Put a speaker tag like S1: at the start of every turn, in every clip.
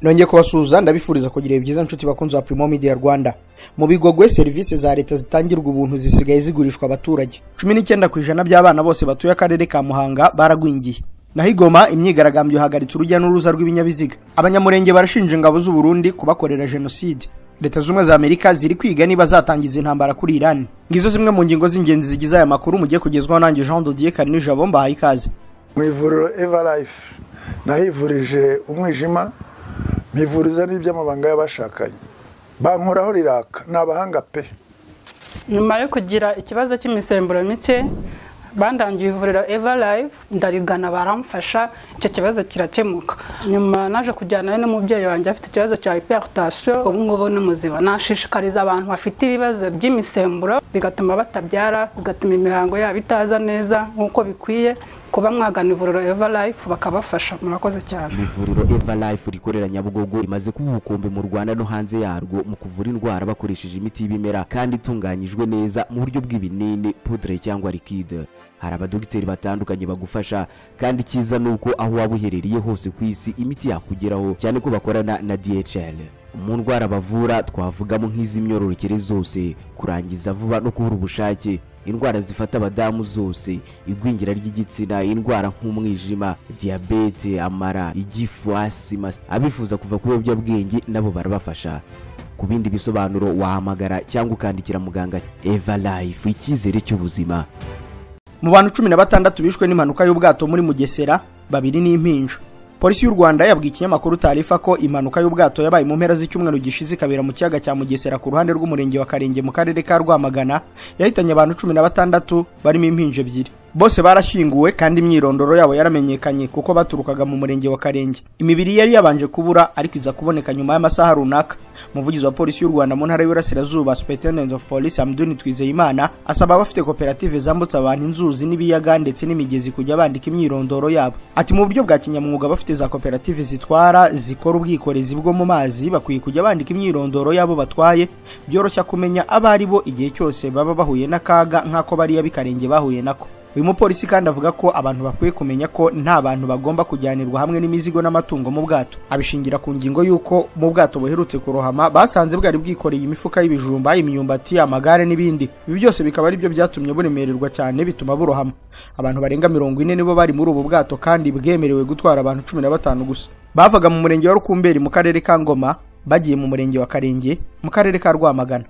S1: Nongeye kubasuhuza ndabifuriza kugira ibyiza nshuti bakunze wa Primo Media Rwanda. Mu bigogwe serivisi za leta zitangirwa ubuntu zisigaye zigurishwa abaturage. 19% by'abana bose batuye akarere ka Muhanga baragwingiye. Naho Igoma imyigaragambyo hagaritse urujya n'uruza rw'ibinyabiziga. Abanyamurenge barashinja ingabo z'u Burundi kubakorera genocide. Leta z'Ubumwe za Amerika ziri kwiga niba zatangiza intambara kuri Iran. Ngizo zimwe mu ngingo z'ingenzi zigize aya makuru mugiye kugezwaho nanjye Jean Dodier Karinijabo mbahaye ikaze.
S2: Mu ivuriro Everlife nahivurije umwijima mivuriza n'iby'amabanga y'abashakanye bankoraho riraka nabahanga pe.
S3: Nyuma yo kugira ikibazo cy'imisemburo mike bandangiye ivuriro Everlife ndarigana baramfasha icyo kibazo kirakemuka. Nyuma naje kujyana n'umubyeyi wanjye afite ikibazo cya hypertension ubu ngubu n'umuziba. Nashishikariza abantu bafite ibibazo by'imisemburo bigatuma batabyara, bigatuma imihango yabo itaza neza nkuko bikwiye, kuba mwagana ivuriro Everlife bakabafasha. Murakoze cyane.
S4: Ivuriro Everlife rikorera Nyabugogo rimaze kuba ubukombe mu Rwanda no hanze yarwo mu kuvura indwara bakoresheje imiti y'ibimera kandi itunganyijwe neza mu buryo bw'ibinini, poudre cyangwa liquide. Hari abadogiteri batandukanye bagufasha kandi kiza nuko aho waba uherereye hose ku isi imiti yakugeraho, cyane ko bakorana na DHL. Mu ndwara bavura twavugamo nk'iz'imyororokere zose, kurangiza vuba no kubura ubushake, indwara zifata abadamu zose, igwingira ry'igitsina, indwara nk'umwijima, diabete, amara, igifu, asima. Abifuza kuva ku biyobyabwenge nabo barabafasha. Ku bindi bisobanuro wahamagara cyangwa ukandikira muganga. Everlife, icyizere cy'ubuzima.
S1: Mu bantu 16 bishwe n'impanuka y'ubwato muri Mugesera, babiri n'impinja. Polisi y'u Rwanda yabwiye ikinyamakuru Tarifa ko impanuka y'ubwato yabaye mu mpera z'icyumweru gishize kabera mu kiyaga cya Mugesera ku ruhande rw'umurenge wa Karenge mu karere ka Rwamagana, yahitanye abantu 16 barimo impinja ebyiri. Bose barashyinguwe kandi imyirondoro yabo yaramenyekanye kuko baturukaga mu murenge wa Karenge. Imibiri yari yabanje kubura ariko iza kuboneka nyuma y'amasaha runaka. Umuvugizi wa polisi y'u Rwanda mu ntara y'Iburasirazuba, Superintendent of Police Amduni Twizeyimana, asaba abafite koperative zambutsa abantu inzuzi n'ibiyaga ndetse n'imigezi kujya bandika imyirondoro yabo. Ati mu buryo bwa kinyamwuga bafite za koperative zitwara zikora ubwikorezi bwo mu mazi bakwiye kujya bandika imyirondoro yabo batwaye, byoroshya kumenya abari bo igihe cyose baba bahuye n'akaga nk'ako bari yabikarenge bahuye nako. Uyu mupolisi kandi avuga ko abantu bakwiye kumenya ko nta bantu bagomba kujyanirwa hamwe n'imizigo n'amatungo mu bwato. Abishingira ku ngingo yuko mu bwato buherutse kurohama basanze bwari bwikoreye imifuka y'ibijumba, imyumbati, amagare n'ibindi. Ibi byose bikaba ari byo byatumye buremererwa cyane bituma burohama. Abantu barenga 40 nibo bari muri ubu bwato kandi bwemerewe gutwara abantu 15 gusa. Bavaga mu murenge wa Rukumberi mu karere ka Ngoma bagiye mu murenge wa Karenge mu karere ka Rwamagana.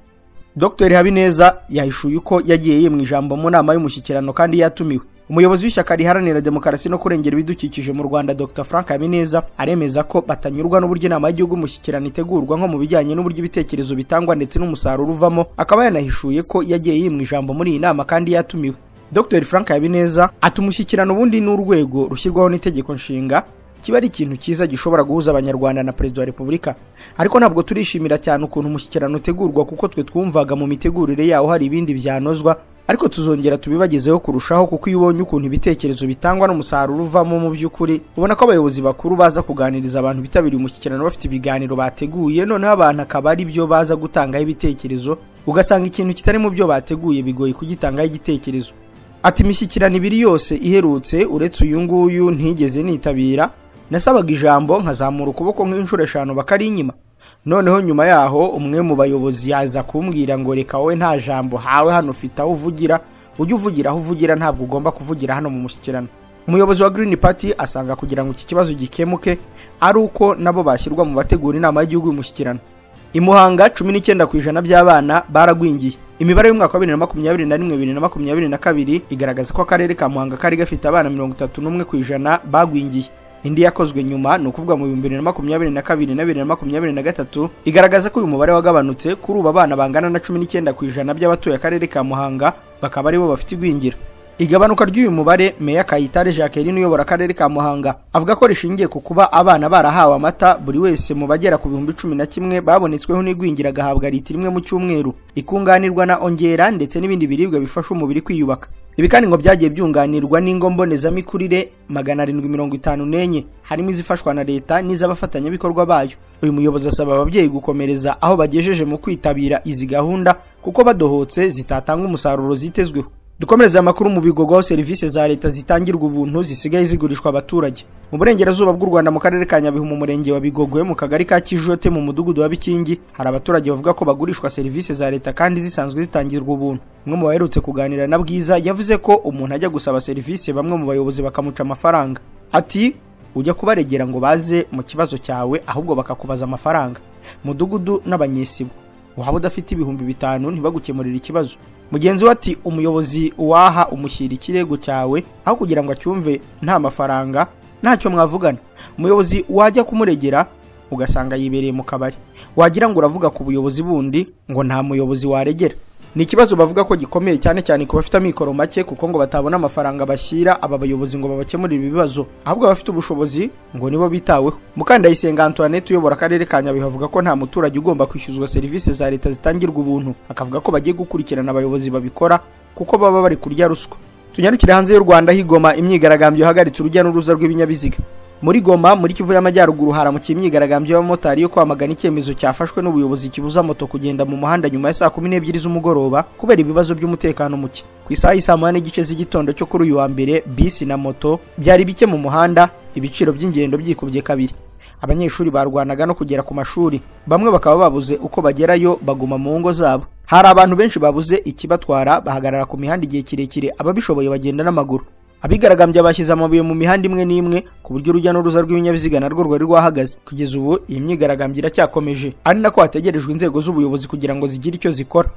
S1: Dr. Habineza yahishuye uko yagiye yemwe ijambo mu nama y'umushyikirano kandi yatumiwe. Umuyobozi w'ishyaka riharanira demokarasi no kurengera ibidukikije mu Rwanda Dr. Frank Habineza aremeza ko batanyurwa n'uburyo inama y'igihugu umushyikirano itegurwa nko mu bijyanye n'uburyo ibitekerezo bitangwa ndetse n'umusaruro uvamo. Akaba yanahishuye ko yagiye yemwe ijambo muri iyi nama kandi yatumiwe. Dr. Frank Habineza ati umushyikirano ubundi n'urwego rushyirwaho n'itegeko nshinga kiba ari ikintu cyiza gishobora guhuza abanyarwanda na Perezida wa Repubulika, ariko ntabwo turishimira cyane ukuntu umushyikirano utegurwa kuko twe twumvaga mu mitegurire yawo hari ibindi byanozwa, ariko tuzongera tubibagezeho kurushaho kuko iyo ubonye ukuntu ibitekerezo bitangwa n'umusaruro uvamo mu by'ukuri ubona ko abayobozi bakuru baza kuganiriza abantu bitabiriye umushyikirano bafite ibiganiro bateguye, noneho abantu akaba ari byo baza gutangaho ibitekerezo, ugasanga ikintu kitari mu byo bateguye bigoye kugitangaho igitekerezo. Ati imishyikirano ibiri yose iherutse uretse uyu nguyu ntigeze nitabira, nasabaga ijambo nkazamura ukuboko nk'inshuro 5 bakari inyuma. Noneho nyuma yaho umwe mu bayobozi yaza kumbwira ngo reka wowe nta jambo hawe hano ufite aho uvugira, ujye uvugira aho uvugira, ntabwo ugomba kuvugira hano mu mushyikirano. Umuyobozi wa Green Party asanga kugira ngo iki kibazo gikemuke ari uko nabo bashyirwa mu bategura inama y'igihugu y'umushyikirano. Imuhanga 19% by'abana baragwingiye. Imibare y'umwaka wa 2021-2022 igaragaza ko akarere ka Muhanga kari gafite abana 31% bagwingiye. Indi yakozwe nyuma no kuvuga mu 2022 na 2023 igaragaza ko uyu mubare wagabanutse kuri ubu abana bangana na 19% by'abatuye akarere ka Muhanga bakaba ari bo bafite igwingira. Igabanuka ry'uyu mubare Meya Kayitare Jacqueline uyobora akarere ka Muhanga avuga ko rishingiye ku kuba abana barahawe amata buri wese mu bagera ku 11,000 babonetsweho n'igwingira gahabwa litiro imwe mu cyumweru, ikunganirwa na ongera ndetse n'ibindi biribwa bifasha umubiri kwiyubaka. Ibi kandi ngo byagiye byunganirwa n'ingo mbonezamikurire 754 harimo izifashwa na leta n'iz'abafatanyabikorwa bayo. Uyu muyobozi asaba ababyeyi gukomereza aho bagejeje mu kwitabira izi gahunda kuko badohotse zitatanga umusaruro zitezweho. Dukomereza amakuru mu Bigogo, serivisi za leta zitangirwa ubuntu zisigaye zigurishwa abaturage. Mu burengerazuba bw'u Rwanda mu karere ka Nyabihu mu murenge wa Bigogo mu kagari ka Kijote mu mudugudu wa Bikingi, hari abaturage bavuga ko bagurishwa serivisi za leta kandi zisanzwe zitangirwa ubuntu. Umwe mu baherutse kuganira na Bwiza yavuze ko umuntu ajya gusaba serivisi bamwe mu bayobozi bakamuca amafaranga. Ati ujya kubaregera ngo baze mu kibazo cyawe ahubwo bakakubaza amafaranga. Mudugudu n'abanyesibo waba udafite ibihumbi 5 ntibagukemurira ikibazo. Mugenzi we ati umuyobozi waha umushyira ikirego cyawe aho kugira ngo acyumve nta mafaranga ntacyo mwavugana. Umuyobozi wajya kumuregera ugasanga yibereye mu kabari, wagira ngo uravuga ku buyobozi bundi ngo nta muyobozi waregera. Ni ikibazo bavuga ko gikomeye cyane cyane ku bafite amikoro make kuko ngo batabona amafaranga bashyira aba bayobozi ngo babakemurire ibibazo, ahubwo abafite ubushobozi ngo nibo bitaweho. Mukandayisenga Antoinette uyobora akarere ka Nyabihu avuga ko nta muturage ugomba kwishyuzwa serivisi za leta zitangirwa ubuntu, akavuga ko bagiye gukurikirana abayobozi babikora kuko baba bari kurya ruswa. Tunyarukire hanze y'u Rwanda, higoma imyigaragambyo hagaritse urujya n'uruza rw'ibinyabiziga. Muri Goma muri Kivu y'Amajyaruguru haramukiye imyigaragambyo y'abamotari yo kwamagana icyemezo cyafashwe n'ubuyobozi kibuza moto kugenda mu muhanda nyuma ya saa 12 z'umugoroba kubera ibibazo by'umutekano muke. Ku isaha y'isa 8 z'igitondo cyo kuri uyu wa mbere, bisi na moto byari bike mu muhanda, ibiciro by'ingendo byikubye kabiri. Abanyeshuri barwanaga no kugera ku mashuri, bamwe bakaba babuze uko bagerayo baguma mu ngo zabo. Hari abantu benshi babuze ikibatwara bahagarara ku mihanda igihe kirekire, ababishoboye bagenda n'amaguru. Abigaragambye bashyize amabuye mu mihanda imwe n'imwe ku buryo urujya n'uruza rw'ibinyabiziga narwo rwari rwahagaze. Kugeza ubu iyi myigaragambyo iracyakomeje, ari nako hategerejwe inzego z'ubuyobozi kugira ngo zigire icyo zikora.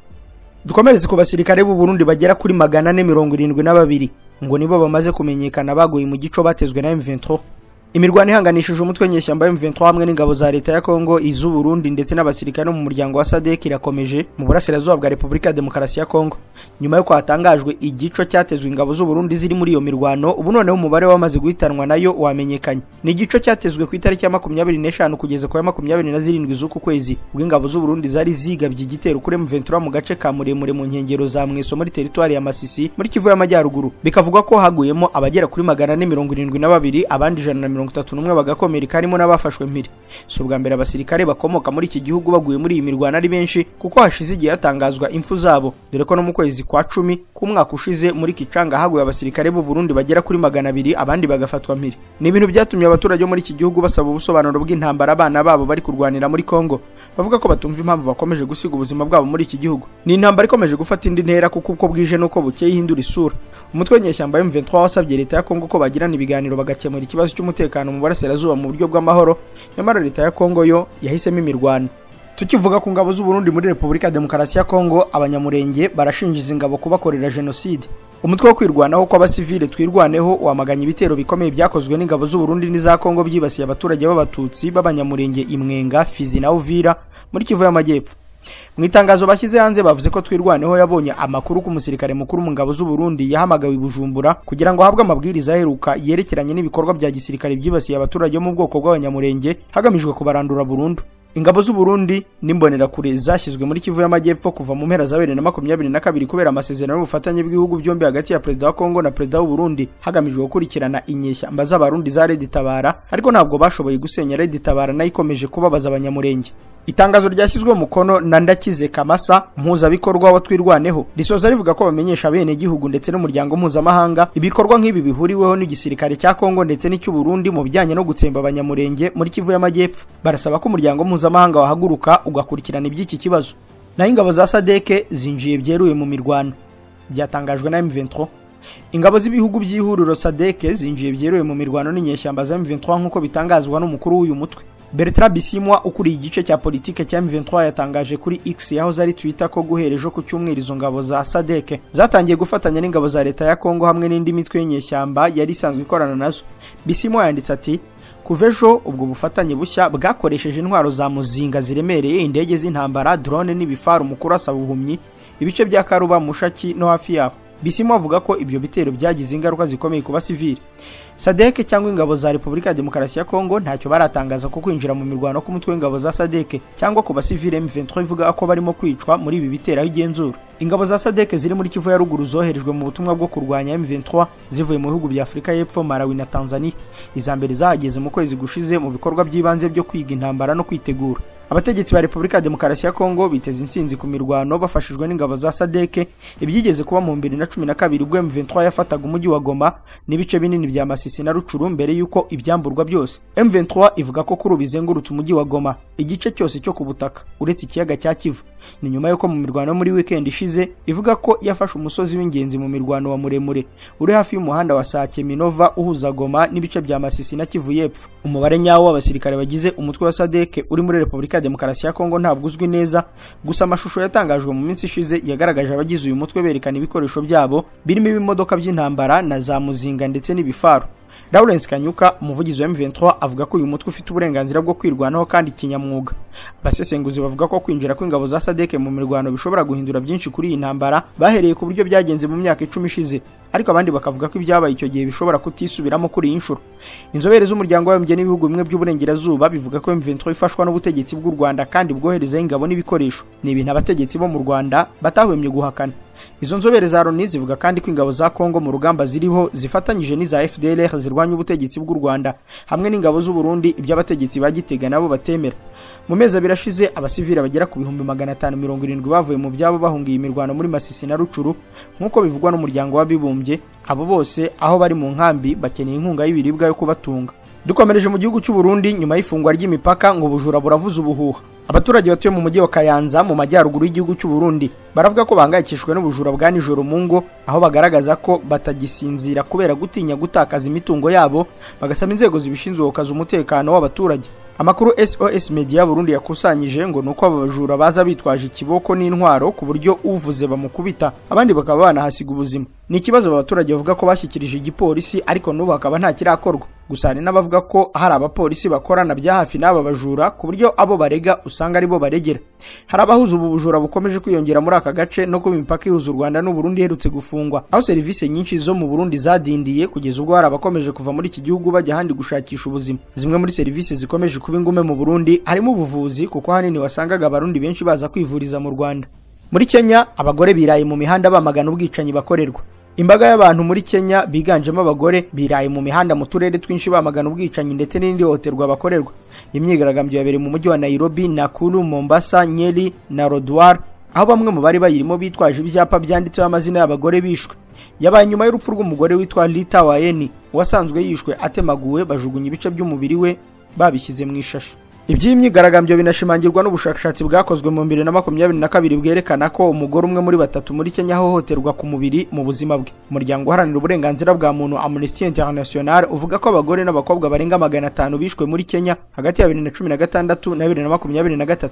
S1: Dukomereze ku basirikare b'u Burundi bagera kuri 472 ngo nibo bamaze kumenyekana baguye mu gico batezwe na M23. Imirwano ihanganishije umutwe nyeshyamba M23 hamwe n'ingabo za leta ya Kongo, iz'u Burundi ndetse n'abasirikare mu muryango wa SADC irakomeje mu burasirazuba bwa Repubulika ya Demokarasi ya Kongo. Nyuma yuko hatangajwe igico cyatezwe ingabo z'u Burundi ziri muri iyo mirwano, ubu noneho umubare wamaze guhitanwa nayo wamenyekanye. Ni igico cyatezwe ku itariki ya 25 kugeza ku ya 27 z'uku kwezi, ubwo ingabo z'u Burundi zari zigabye igitero kuri M23 mu gace ka muremure mu nkengero za Mweso muri teritwari ya Masisi muri Kivu y'Amajyaruguru. Bikavuga ko haguyemo abagera kuri 472, abandi 131 bagakomereka harimo n'abafashwe mpiri. Si ubwa mbere abasirikare bakomoka muri iki gihugu baguye muri iyi mirwano ari benshi kuko hashize igihe hatangazwa impfu zabo, dore ko no mu kwezi kwa 10 k'umwaka ushize muri Kicanga haguye abasirikare b'u Burundi bagera kuri 200, abandi bagafatwa mpiri. Ni ibintu byatumye abaturage muri iki gihugu basaba ubusobanuro bw'intambara abana babo bari kurwanira muri Kongo, bavuga ko batumva impamvu bakomeje gusiga ubuzima bwabo muri iki gihugu. Ni intambara ikomeje gufata indi ntera kuko uko bwije nuko bukeye ihindura isura. Umutwe nyeshyamba M23 wasabye leta ya Kongo ko bagirana ibiganiro bagakemura ikibazo cy'umutekano mu burasirazuba mu buryo bw'amahoro, nyamara leta ya Kongo yo yahisemo imirwano. Tukivuga ku ngabo z'u Burundi muri Repubulika ya Demokarasi ya Kongo, abanyamurenge barashinjiza ingabo kubakorera genocide. Umutwe wo kwirwanaho kw'abasivile twirwaneho wamaganye ibitero bikomeye byakozwe n'ingabo z'u Burundi n'iza Kongo byibasiye abaturage b'abatutsi b'abanyamurenge Imwenga, Fizi na Uvira muri Kivu y'Amajyepfo. Mu itangazo bashyize hanze bavuze ko twirwaneho yabonye amakuru ku musirikare mukuru mu ngabo z'u Burundi yahamagawe i Bujumbura kugira ngo ahabwe amabwiriza aheruka yerekeranye n'ibikorwa bya gisirikare byibasiye abaturage mu bwoko bw'abanyamurenge hagamijwe kubarandura burundu. Ingabo z'u Burundi n'imbonera kure zashyizwe muri Kivu y'Amajyepfo kuva mu mpera za 2022 kubera amasezerano y'ubufatanye bw'ibihugu byombi hagati ya Perezida wa Kongo na Perezida w'u Burundi hagamijwe gukurikirana inyeshyamba z'abarundi za Red Tabara, ariko ntabwo bashoboye gusenya Red Tabara nayo ikomeje kubabaza abanyamurenge. Itangazo ryashyizwe mukono na Ndakize Kamasa, mpuzabikorwa wa twirwaneho, risoza rivuga ko bamenyesha bene gihugu ndetse n'umuryango mpuzamahanga ibikorwa nk'ibi bihuriweho n'igisirikare cya Kongo ndetse n'icy'u Burundi mu bijyanye no gutsemba abanyamurenge muri Kivu y'Amajyepfo. Barasaba ko umuryango mpuzamahanga wahaguruka ugakurikirana iby'iki kibazo. Naho ingabo za SADC zinjiye byeruye mu mirwano, byatangajwe na M23. Ingabo z'ibihugu by'ihuriro SADC zinjiye byeruye mu mirwano n'inyeshyamba za M23 nk'uko bitangazwa n'umukuru w'uyu mutwe. Bertrand Bisimwa ukuriye igice cya politike cya M23 yatangaje kuri X yahoze ari Twitter ko guherejo ku cyumweru izo ngabo za SADC zatangiye gufatanya n'ingabo za leta ya Kongo hamwe n'indi mitwe y'inyeshyamba yari isanzwe ikorana nazo. Bisimwa yanditse ati kuvejo ubwo bufatanye bushya bwakoresheje intwaro za muzinga ziremereye, indege z'intambara, drone n'ibifaru mu kurasa buhumyi ibice bya Karuba, Mushaki no hafi yaho. Bisimwa avuga ko ibyo bitero byagize ingaruka zikomeye ku basivili. SADC cyangwa ingabo za Repubulika ya Demokarasi ya Kongo ntacyo baratangaza ko kwinjira mu mirwano k'umutwe w'ingabo za SADC cyangwa ku basivile. M23 ivuga ko barimo kwicwa muri ibi bitero aho igenzura. Ingabo za SADC ziri muri Kivu ya ruguru zoherejwe mu butumwa bwo kurwanya M23 zivuye mu bihugu bya Afurika y'Epfo, Malawi na Tanzania. Izambere zahageze mu kwezi gushize mu bikorwa by'ibanze byo kwiga intambara no kwitegura. Abategetsi ba Repubulika ya Demokarasi ya Kongo biteze intsinzi ku mirwano bafashijwe n'ingabo za SADC ibyigeze kuba mu 2012 ubwo M23 yafataga umujyi wa Goma n'ibice binini bya Masisi na Rucuru mbere yuko ibyamburwa byose. M23 ivuga ko kuri ubizengurutse umujyi wa Goma igice cyose cyo ku butaka uretse ikiyaga cya Kivu. Ni nyuma yuko mu mirwano muri weekend ishize ivuga ko yafashe umusozi w'ingenzi mu mirwano wa muremure uri hafi y'umuhanda wa Sake Minova uhuza Goma n'ibice bya Masisi na Kivu y'Epfo. Umubare nyawo w'abasirikare bagize umutwe wa SADC uri muri Repubulika ya Demokarasi ya Kongo ntabwo uzwi neza, gusa amashusho yatangajwe mu minsi ishize yagaragaje abagize uyu mutwe berekana ibikoresho byabo birimo ibimodoka by'intambara na za muzinga ndetse n'ibifaru. Lawrence Kanyuka, umuvugizi wa M23, avuga ko uyu mutwe ufite uburenganzira bwo kwirwanaho kandi kinyamwuga. Abasesenguzi bavuga ko kwinjira kw'ingabo za SADC mu mirwano bishobora guhindura byinshi kuri iyi ntambara bahereye ku buryo byagenze mu myaka 10 ishize, ariko abandi bakavuga ko ibyabaye icyo gihe bishobora kutisubiramo kuri iyi nshuro. Inzobere z'umuryango w'abibumbye n'ibihugu bimwe by'uburengerazuba bivuga ko M23 ifashwa n'ubutegetsi bw'u Rwanda kandi bwohereza ingabo n'ibikoresho. Ni ibintu abategetsi bo mu Rwanda batahwemye guhakana. Izo nzobere za Loni zivuga kandi ko ingabo za Kongo mu rugamba ziriho zifatanyije n'iza FDLR zirwanya ubutegetsi bw'u Rwanda hamwe n'ingabo z'u Burundi iby'abategetsi bagitega nabo batemera. Mu mezi birashize abasivili bagera ku 570 bavuye mu byabo bahungiye imirwano muri Masisi na Rucuru nk'uko bivugwa n'umuryango w'abibumbye. Abo bose aho bari mu nkambi bakeneye inkunga y'ibiribwa yo kubatunga. Dukomereje mu gihugu cy'u Burundi nyuma y'ifungwa ry'imipaka ngo ubujura buravuza ubuhuha. Abaturage batuye mu mujyi wa Kayanza mu majyaruguru y'igihugu cy'u Burundi baravuga ko bahangayikishijwe n'ubujura bwa nijoro mu ngo, aho bagaragaza ko batagisinzira kubera gutinya gutakaza imitungo yabo, bagasaba inzego zibishinzwe gukaza umutekano w'abaturage. Amakuru SOS Media Burundi yakusanyije ngo nuko aba bajura baza bitwaje ikiboko n'intwaro ku buryo uvuze bamukubita abandi bakaba banahasiga ubuzima. Ni ikibazo abaturage bavuga ko bashyikirije igipolisi ariko n'ubu hakaba nta kirakorwa. Gusa hari n'abavuga ko hari abapolisi bakorana bya hafi n'aba bajura ku buryo abo barega usanga ari bo baregera. Hari abahuza ubu bujura bukomeje kwiyongera muri aka gace no ku mipaka ihuza u Rwanda n'u Burundi iherutse gufungwa, aho serivisi nyinshi zo mu Burundi zadindiye kugeza ubwo hari abakomeje kuva muri iki gihugu bajya handi gushakisha ubuzima. Zimwe muri serivisi zikomeje kuba ingume mu Burundi harimo ubuvuzi, kuko hanini wasangaga abarundi benshi baza kwivuriza mu Rwanda. Muri Kenya abagore biraye mu mihanda bamagana ubwicanyi bakorerwa. Imbaga y'abantu muri Kenya biganjemo abagore biraye mu mihanda mu turere twinshi bamagana ubwicanyi ndetse n'indi hohoterwa bakorerwa. Imyigaragambyo yabereye mu mujyi wa Nairobi, Nakuru, Mombasa, Nyeri na Lodwar, aho bamwe mu bari bayirimo bitwaje ibyapa byanditseho amazina y'abagore bishwe. Yabaye nyuma y'urupfu rw'umugore witwa Lita Waeni wasanzwe yishwe atemaguwe bajugunya ibice by'umubiri we babishyize mu ishashi. Iby'imyigaragambyo binashimangirwa n'ubushakashatsi bwakozwe mu 2022 bwerekana ko umugore umwe muri batatu muri Kenya hohoterwa ku mubiri mu buzima bwe. Umuryango uharanira uburenganzira bwa muntu Amnesty International uvuga ko abagore n'abakobwa barenga 500 bishwe muri Kenya hagati ya 2016 na 2023.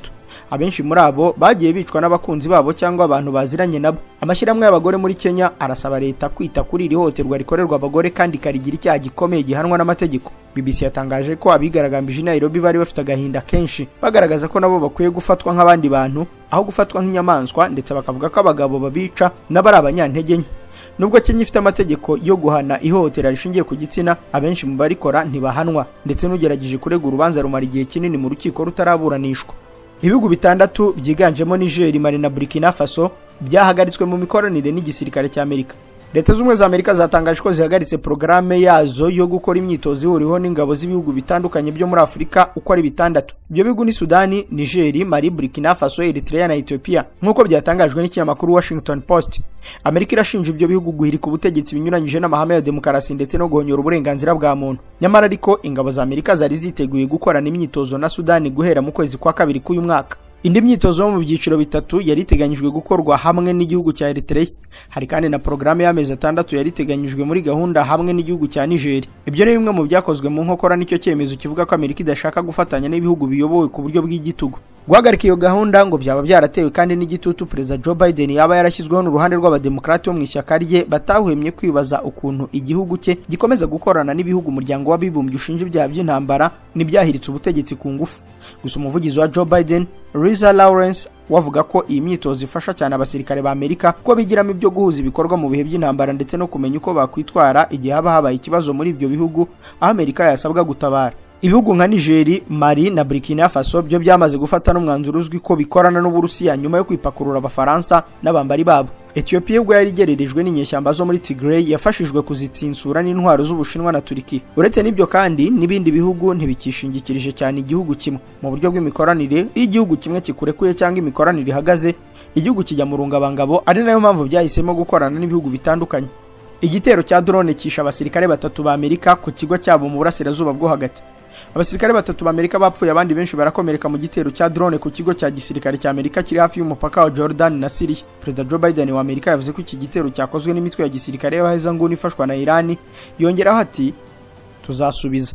S1: Abenshi muri abo bagiye bicwa n'abakunzi babo cyangwa abantu baziranye nabo. Amashyirahamwe y'abagore muri Kenya arasaba leta kwita kuri iri hohoterwa rikorerwa abagore kandi karigira icyaha gikomeye gihanwa n'amategeko. BBC yatangaje ko abigaragambije Nairobi bari bafite agahinda kenshi, bagaragaza ko nabo bakwiye gufatwa nk'abandi bantu aho gufatwa nk'inyamaswa, ndetse bakavuga ko abagabo babica n'abari abanyantege nke. Nubwo Kenya ifite amategeko yo guhana ihohotera rishingiye ku gitsina, abenshi mu barikora ntibahanwa, ndetse n'ugerageje kurega urubanza rumara igihe kinini mu rukiko rutaraburanishwa. Ibihugu bitandatu byiganjemo Niger, Mali na Burkina Faso byahagaritswe mu mikoranire n'igisirikare cy'Amerika. Leta z'Ubumwe za Amerika zatangaje ko zihagaritse porogaramu yazo yo gukora imyitozo ihuriweho n'ingabo z'ibihugu bitandukanye byo muri Afurika uko ari bitandatu. Ibyo bihugu ni Sudani, Niger, Mali, Burkina Faso, Eritrea na Ethiopia, nk'uko byatangajwe n'ikinyamakuru Washington Post. Amerika irashinja ibyo bihugu guhirika ubutegetsi binyuranyije n'amahame ya demokarasi ndetse no guhonyora uburenganzira bwa muntu. Nyamara ariko ingabo za Amerika zari ziteguye gukorana imyitozo na Sudani guhera mu kwezi kwa kabiri k'uyu mwaka. Indi myitozo mu byiciro bitatu yari iteganyijwe gukorwa hamwe n'igihugu cya Eritrea. Hari kandi na porogaramu y'amezi 6 yari iteganyijwe muri gahunda hamwe n'igihugu cya Niger. Ibyo ni bimwe mu byakozwe mu nkokora n'icyo cyemezo kivuga ko Amerika idashaka gufatanya n'ibihugu biyobowe ku buryo bw'igitugu. Guhagarika iyo gahunda ngo byaba byaratewe kandi n'igitutu Perezida Joe Biden yaba yarashyizweho n'uruhande rw'abademokrati bo mu ishyaka rye batahwemye kwibaza ukuntu igihugu cye gikomeza gukorana n'ibihugu umuryango w'abibumbye ushinja ibyaha by'intambara n'ibyahiritse ubutegetsi ku ngufu. Gusa umuvugizi wa Joe Biden, Lisa Lawrence, wavuga ko iyi myitozo ifasha cyane abasirikare ba Amerika ko bigiramo ibyo guhuza ibikorwa mu bihe by'intambara ndetse no kumenya uko bakwitwara igihe haba habaye ikibazo muri ibyo bihugu aho Amerika yasabwa gutabara. ibihugu nka Niger, Mali na Burkina Faso byo byamaze gufata n'umwanzuro uzwi ko bikorana n'Uburusiya nyuma yo kwipakurura abafaransa n'abambari babo. Ethiopia ubwo yari igererejwe n'inyeshyamba zo muri Tigray yafashijwe kuzitsinsura n'intwaro z'Ubushinwa na Turkiya. Uretse n'ibyo kandi n'ibindi bihugu ntibikishingikirije cyane igihugu kimwe mu buryo bw'imikoranire. Iyo igihugu kimwe kikurekuye cyangwa imikoranire ihagaze, igihugu kijya mu rungabangabo, ari nayo mpamvu byahisemo gukorana n'ibihugu bitandukanye. Igitero cya drone kisha abasirikare 3 ba Amerika ku kigo cyabo mu burasirazuba bwo hagati. Abasirikare 3 ba Amerika bapfuye, abandi benshi barakomereka mu gitero cya drone ku kigo cya gisirikare cya Amerika kiri hafi y'umupaka wa Jordan na Syria. Perezida Joe Biden wa Amerika yavuze ko iki gitero cyakozwe n'imitwe ya gisirikare y'abahezanguni ifashwa na Iran, yongeraho ati tuzasubiza.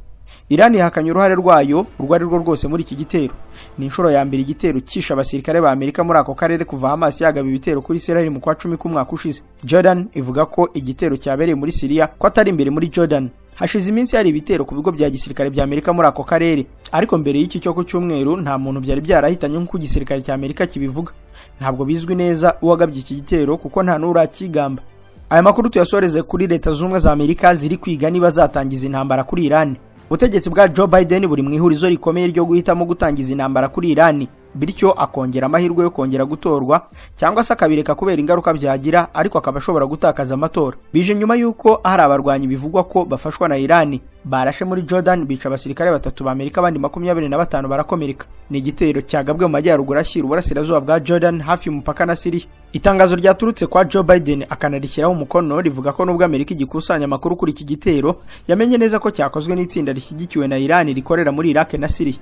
S1: Iran ihakanye uruhare rwayo urwo ari rwo rwose muri iki gitero. Ni inshuro ya mbere igitero kisha abasirikare ba Amerika muri ako karere kuva Hamas yagaba ibitero kuri Israel mu kwa 10 k'umwaka ushize. Jordan ivuga ko igitero cyabereye muri Syria ko atari imbere muri Jordan. Hashize iminsi hari ibitero ku bigo bya gisirikare bya Amerika muri ako karere, ariko mbere y'iki cyo ku cyumweru nta muntu byari byarahitanye nk'uko igisirikare cya Amerika kibivuga. Ntabwo bizwi neza uwagabye iki gitero kuko nta n'urakigamba. Aya makuru tuyasoreze kuri Leta Zunze Ubumwe za Amerika ziri kwiga niba zatangiza intambara kuri Iran. Ubutegetsi bwa Joe Biden buri mu ihurizo rikomeye ryo guhitamo gutangiza intambara kuri Iran, bityo akongera amahirwe yo kongera gutorwa cyangwa se akabireka kubera ingaruka byagira, ariko akaba ashobora gutakaza amatora. Bije nyuma yuko hari abarwanyi bivugwa ko bafashwa na Iran barashe muri Jordan bica abasirikare 3 ba Amerika, abandi 25 barakomereka. Ni igitero cyagabwe mu majyaruguru ashyira uburasirazuba bwa Jordan hafi y'umupaka na Syria. Itangazo ryaturutse kwa Joe Biden akanarikiraho umukono rivuga ko nubwo Amerika igikusanya amakuru kuri iki gitero, yamenye neza ko cyakozwe n'itsinda rishyigikiwe na Iran rikorera muri Iraq na Syria.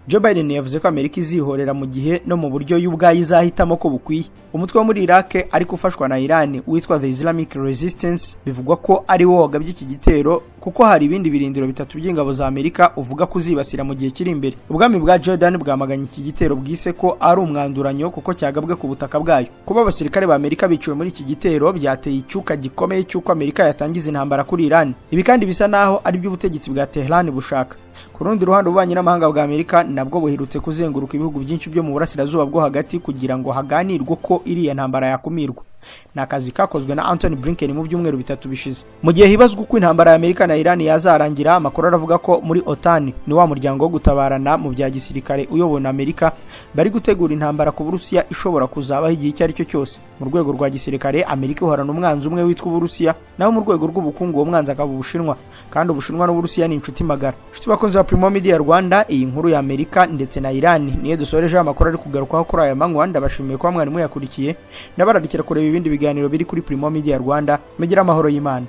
S1: Joe Biden yavuze ko Amerika izihorera mu gihe no mu buryo y'ubwayi izahitamo ko bukwiye. Umutwe wo muri Iraq ariko ufashwa na Iran witwa The Islamic Resistance bivugwa ko ari wo wagabye iki gitero, kuko hari ibindi birindiro 3 by'ingabo za Amerika uvuga kuzibasira mu gihe kiri imbere. Ubwami bwa Jordan bwamaganye iki gitero bwise ko ari umwanduranyo kuko cyagabwe ku butaka bwayo. Kuba abasirikare ba Amerika biciwe muri iki gitero byateye icyuka gikomeye cy'uko Amerika yatangiza intambara kuri Iran. Ibi kandi bisa naho ari byo ubutegetsi bwa Tehran bushaka. Ku rundi ruhande ububanyi n'amahanga bwa Amerika nabwo buherutse kuzenguruka ibihugu byinshi byo mu burasirazuba bwo hagati kugira ngo haganirwe ko iriya ntambara yakumirwa. Nakazi kakozwe na Anthony Blinken mu byumweru 3 bishize. Mu gihe hibazwa uko intambara ya Amerika na Iran yazarangira, amakuru aravuga ko muri OTAN, ni wa muryango wo gutabarana mu bya gisirikare uyobowe na Amerika, bari gutegura intambara ku Burusiya ishobora kuzabaho igihe icyo ari cyo cyose. Mu rwego rwa gisirikare Amerika ihorana umwanzi umwe witwa Uburusiya, naho mu rwego rw'ubukungu uwo mwanzi akaba Ubushinwa, kandi Ubushinwa n'Uburusiya ni inshuti magara. Inshuti bakunze wa Primo Media Rwanda, iyi nkuru ya Amerika ndetse na Iran niyo dusoreje amakuru ari kugarukaho kuri aya manywa. Ndabashimiye ko mwarimu yakurikiye, ndabararikira kureba ibindi biganiro biri kuri Primo Media Rwanda. Mugira amahoro y'Imana.